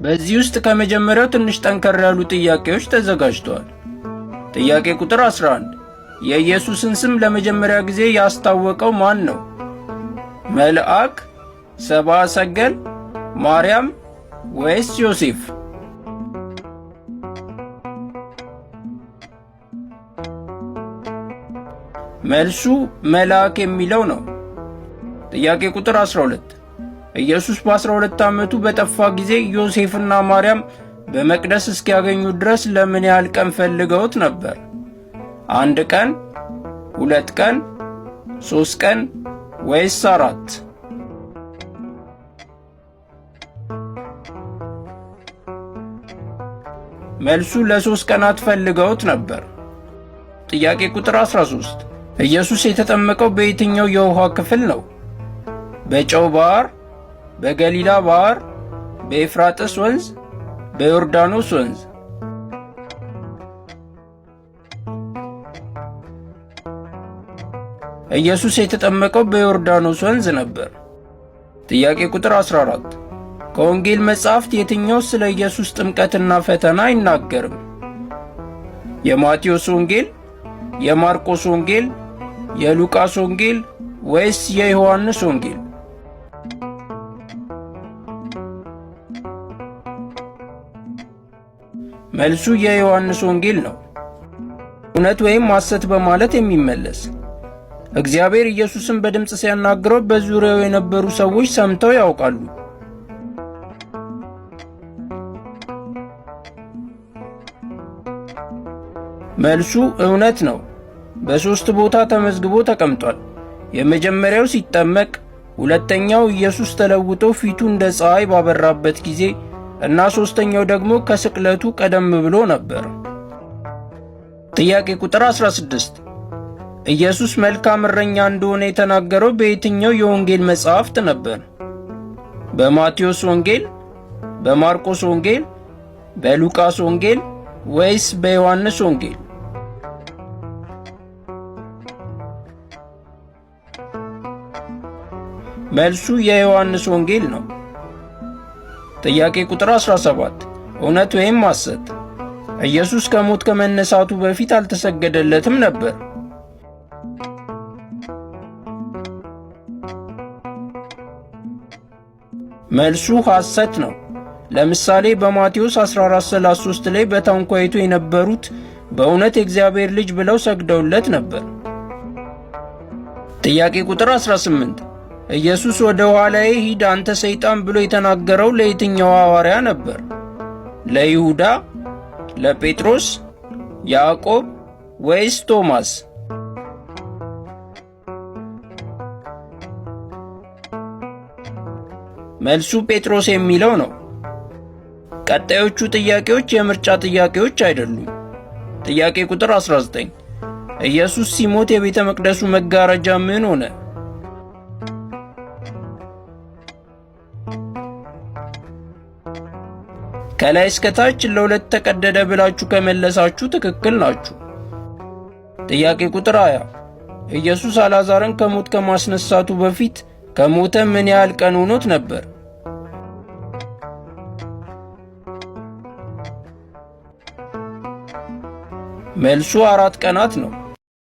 በዚህ ውስጥ ከመጀመሪያው ትንሽ ጠንከር ያሉ ጥያቄዎች ተዘጋጅተዋል። ጥያቄ ቁጥር 11 የኢየሱስን ስም ለመጀመሪያ ጊዜ ያስታወቀው ማን ነው? መልአክ፣ ሰብአ ሰገል፣ ማርያም ወይስ ዮሴፍ? መልሱ መልአክ የሚለው ነው። ጥያቄ ቁጥር 12 ኢየሱስ በ12 ዓመቱ በጠፋ ጊዜ ዮሴፍና ማርያም በመቅደስ እስኪያገኙት ድረስ ለምን ያህል ቀን ፈልገውት ነበር? 1 ቀን፣ 2 ቀን፣ 3 ቀን ወይስ 4? መልሱ ለ3 ቀናት ፈልገውት ነበር። ጥያቄ ቁጥር 13 ኢየሱስ የተጠመቀው በየትኛው የውሃ ክፍል ነው? በጨው ባህር፣ በገሊላ ባህር፣ በኤፍራጥስ ወንዝ፣ በዮርዳኖስ ወንዝ? ኢየሱስ የተጠመቀው በዮርዳኖስ ወንዝ ነበር። ጥያቄ ቁጥር 14 ከወንጌል መጻሕፍት የትኛው ስለ ኢየሱስ ጥምቀትና ፈተና አይናገርም? የማቴዎስ ወንጌል፣ የማርቆስ ወንጌል፣ የሉቃስ ወንጌል ወይስ የዮሐንስ ወንጌል? መልሱ የዮሐንስ ወንጌል ነው። እውነት ወይም ሐሰት በማለት የሚመለስ እግዚአብሔር ኢየሱስን በድምፅ ሲያናግረው በዙሪያው የነበሩ ሰዎች ሰምተው ያውቃሉ። መልሱ እውነት ነው። በ3 ቦታ ተመዝግቦ ተቀምጧል። የመጀመሪያው ሲጠመቅ፣ ሁለተኛው ኢየሱስ ተለውጦ ፊቱ እንደ ፀሐይ ባበራበት ጊዜ እና ሶስተኛው ደግሞ ከስቅለቱ ቀደም ብሎ ነበር። ጥያቄ ቁጥር 16 ኢየሱስ መልካም እረኛ እንደሆነ የተናገረው በየትኛው የወንጌል መጽሐፍት ነበር? በማቴዎስ ወንጌል፣ በማርቆስ ወንጌል፣ በሉቃስ ወንጌል ወይስ በዮሐንስ ወንጌል? መልሱ የዮሐንስ ወንጌል ነው። ጥያቄ ቁጥር 17 እውነት ወይም ሐሰት? ኢየሱስ ከሞት ከመነሳቱ በፊት አልተሰገደለትም ነበር? መልሱ ሐሰት ነው። ለምሳሌ በማቴዎስ 14:33 ላይ በታንኳይቱ የነበሩት በእውነት የእግዚአብሔር ልጅ ብለው ሰግደውለት ነበር። ጥያቄ ቁጥር 18 ኢየሱስ ወደ ኋላዬ ሂድ አንተ ሰይጣን ብሎ የተናገረው ለየትኛው ሐዋርያ ነበር? ለይሁዳ፣ ለጴጥሮስ፣ ያዕቆብ ወይስ ቶማስ? መልሱ ጴጥሮስ የሚለው ነው። ቀጣዮቹ ጥያቄዎች የምርጫ ጥያቄዎች አይደሉም። ጥያቄ ቁጥር 19 ኢየሱስ ሲሞት የቤተ መቅደሱ መጋረጃ ምን ሆነ? ከላይ እስከ ታች ለሁለት ተቀደደ ብላችሁ ከመለሳችሁ ትክክል ናችሁ። ጥያቄ ቁጥር 20 ኢየሱስ አልዓዛርን ከሞት ከማስነሳቱ በፊት ከሞተ ምን ያህል ቀን ሆኖት ነበር? መልሱ 4 ቀናት ነው።